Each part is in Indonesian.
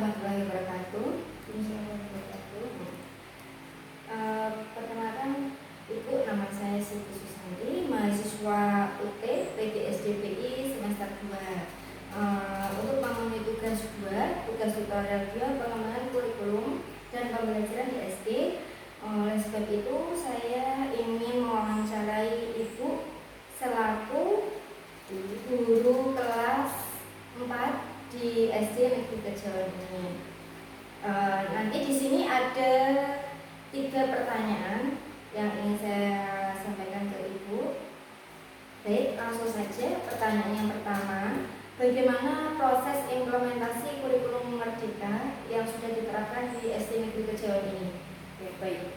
warahmatullahi wabarakatuh. Perkenalkan, Ibu, nama saya Siti Susanti, mahasiswa UT PGSDPI semester 2. Untuk memenuhi tugas 2, tugas tutorial 2, pengembangan kurikulum dan pembelajaran di SD. Oleh sebab itu, saya ingin mewawancarai Ibu selaku guru kelas 4 di SD Negeri Kejawan ini. Nanti di sini ada 3 pertanyaan yang ingin saya sampaikan ke Ibu. Baik, langsung saja. Pertanyaan yang pertama, bagaimana proses implementasi kurikulum Merdeka yang sudah diterapkan di SD Negeri Kejawan ini? Baik,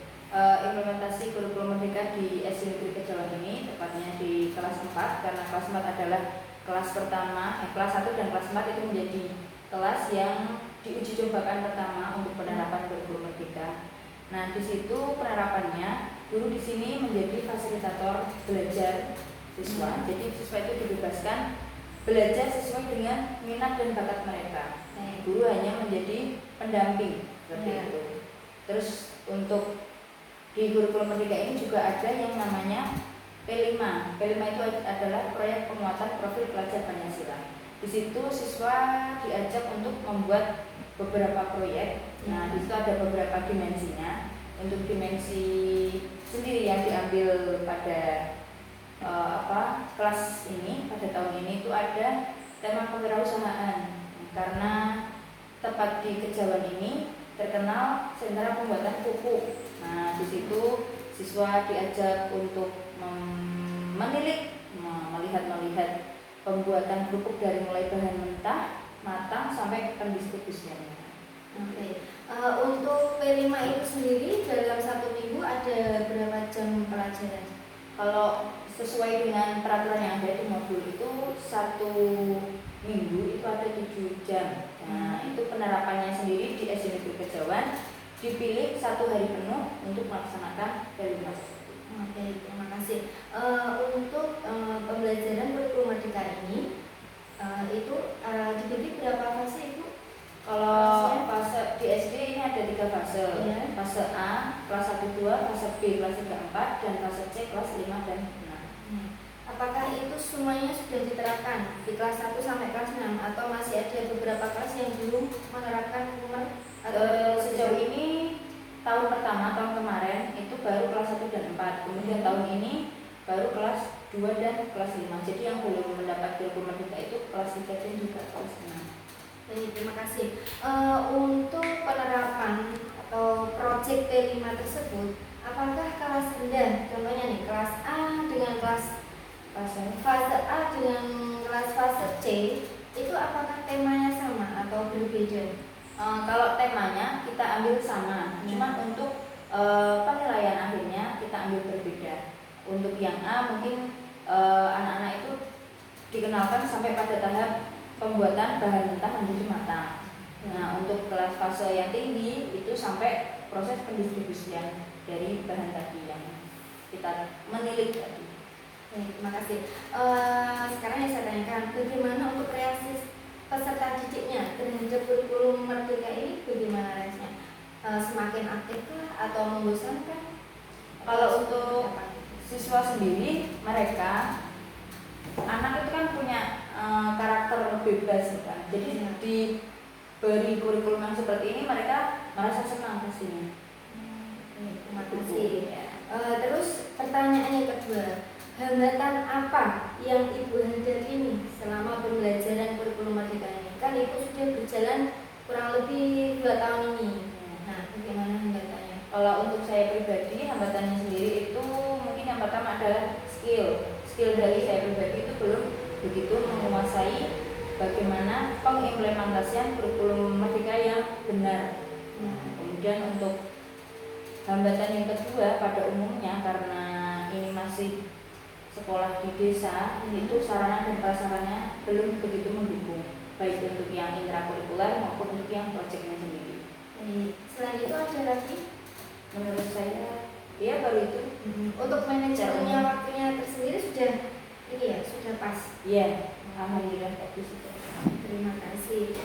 implementasi kurikulum Merdeka di SD Negeri Kejawan ini tepatnya di kelas 4, karena kelas 4 adalah kelas pertama, kelas 1 dan kelas 4 itu menjadi kelas yang diuji cobakan pertama untuk penerapan kurikulum Merdeka. Nah, di situ penerapannya guru di sini menjadi fasilitator belajar siswa. Jadi siswa itu dibebaskan belajar sesuai dengan minat dan bakat mereka. Guru hanya menjadi pendamping seperti itu. Terus untuk di kurikulum Merdeka ini juga ada yang namanya P5. P5 itu adalah proyek penguatan profil pelajar Pancasila. Di situ siswa diajak untuk membuat beberapa proyek. Nah, di situ ada beberapa dimensinya. Untuk dimensi sendiri yang diambil pada kelas ini, pada tahun ini itu ada tema kewirausahaan. Karena tepat di Kejawan ini terkenal sentra pembuatan pupuk. Nah, di situ siswa diajak untuk melihat pembuatan pupuk dari mulai bahan mentah, matang sampai pendistribusiannya. Oke. Untuk P5 itu sendiri dalam 1 minggu ada berapa jam pelajaran? Kalau sesuai dengan peraturan yang ada di modul itu 1 minggu itu ada 7 jam. Nah, itu penerapannya sendiri di SD Negeri Kejawan dipilih 1 hari penuh untuk melaksanakan P5. Oke, terima kasih. Untuk pembelajaran kurikulum Merdeka ini itu dibagi berapa fase, Ibu? Kalau fase di SD ini ada 3 fase. Ya. Fase A, kelas 1, 2, fase B, kelas 3, 4, dan fase C, kelas 5 dan 6. Apakah itu semuanya sudah diterapkan di kelas 1 sampai kelas 6 atau masih ada beberapa kelas yang belum menerapkan Sejauh ini tahun pertama, tahun kemarin itu baru kelas 1 dan 4. Kemudian tahun ini baru kelas 2 dan kelas 5. Jadi yang belum mendapat kurikulum Merdeka itu kelas 3 dan juga kelas 6. Baik, terima kasih. Untuk penerapan atau proyek P5 tersebut, apakah kelas rendah, contohnya nih kelas A dengan kelas fase A dengan kelas fase C, itu apakah temanya sama atau berbeda? Kalau temanya kita ambil sama, cuma untuk penilaian akhirnya kita ambil berbeda. Untuk yang A mungkin anak-anak itu dikenalkan sampai pada tahap pembuatan bahan mentah menjadi matang. Nah, untuk kelas fase yang tinggi itu sampai proses pendistribusian dari bahan tadi yang kita menilik tadi. Terima kasih. Sekarang yang saya tanyakan, bagaimana untuk reaksi peserta didiknya terhadap kurikulum Merdeka ini? Bagaimana reaksinya? Semakin aktifkah atau membosankan? Kalau untuk siswa sendiri, mereka anak itu kan punya karakter bebas kan. Jadi diberi kurikulum yang seperti ini mereka merasa senang pastinya. Terima kasih. Terus pertanyaan yang kedua, hambatan apa yang Ibu hadapi ini selama pembelajaran kurikulum Merdeka ini? Kan Ibu sudah berjalan kurang lebih 2 tahun ini. Nah, bagaimana hambatannya? Kalau untuk saya pribadi, hambatannya sendiri itu mungkin yang pertama adalah skill dari saya pribadi itu belum begitu menguasai bagaimana pengimplementasian kurikulum Merdeka yang benar. Kemudian untuk hambatan yang kedua pada umumnya, karena ini masih sekolah di desa, itu sarana dan prasarana belum begitu mendukung, baik untuk yang intrakurikuler maupun untuk yang proyeknya sendiri. Selain itu ada lagi? Menurut saya, ya baru itu. Untuk manajemennya waktunya tersendiri sudah ini ya, sudah pas. Iya, alhamdulillah bagus itu. Terima kasih.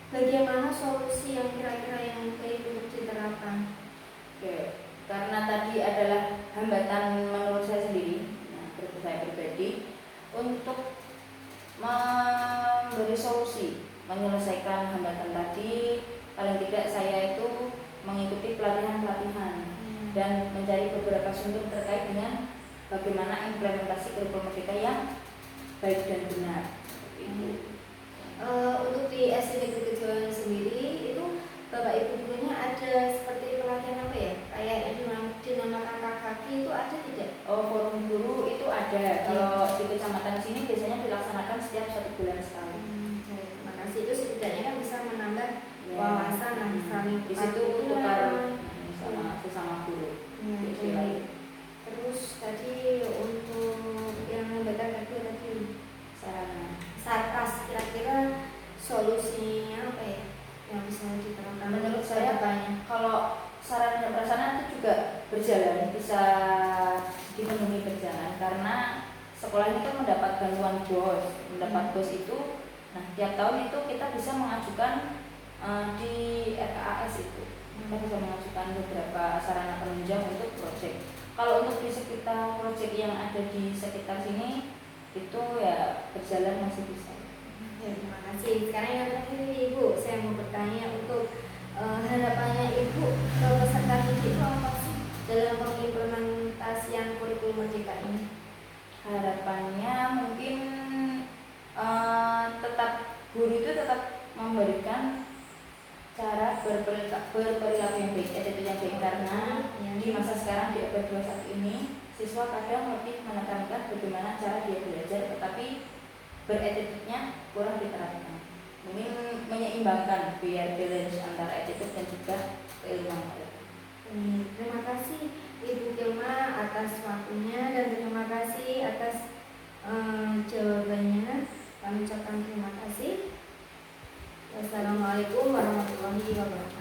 bagaimana solusi yang kira-kira yang baik untuk diterapkan? Oke, karena tadi adalah hambatan menurut saya sendiri, nah, menurut saya pribadi, untuk memberi solusi menyelesaikan hambatan tadi, paling tidak saya itu mengikuti pelatihan-pelatihan dan mencari beberapa sumber terkait dengan bagaimana implementasi kurikulum merdeka yang baik dan benar. Untuk di SD Negeri Kejuan sendiri itu Bapak Ibu gurunya ada seperti pelatihan apa ya? Kayak yang dinamakan KKK itu ada tidak? Oh, forum guru itu ada. Kalau di kecamatan sini biasanya dilaksanakan setiap 1 bulan sekali. Terima kasih. Itu setidaknya kan bisa menambah Ya, wawasan dan saling di situ tukar sama sesama guru. Terus tadi untuk yang hambatan tadi sarkas, kira-kira solusinya apa ya yang bisa diterapkan menurut saya banyak? Kalau sarana dan prasarana itu juga berjalan, bisa dipenuhi berjalan karena sekolah ini kan mendapat bantuan BOS itu. Nah, tiap tahun itu kita bisa mengajukan di RKAS itu kita bisa mengajukan beberapa sarana penunjang untuk proyek. Kalau untuk di sekitar proyek yang ada di sekitar sini itu ya berjalan masih bisa. Ya, terima kasih. Sekarang yang terakhir Ibu, saya mau bertanya untuk harapannya Ibu ke peserta didik itu apa sih dalam pengimplementasian kurikulum merdeka ini? Harapannya mungkin tetap guru itu tetap memberikan cara berperilaku yang baik, attitude yang baik, karena di masa sekarang di abad 21 ini siswa kadang lebih menekankan bagaimana cara dia belajar, tetapi berattitude-nya kurang diterapkan. Mungkin menyeimbangkan biar balance antara attitude dan juga keilmuan. Terima kasih Ibu Kilma atas waktunya dan terima kasih atas jawabannya. Kami ucapkan terima kasih. Wassalamualaikum warahmatullahi wabarakatuh.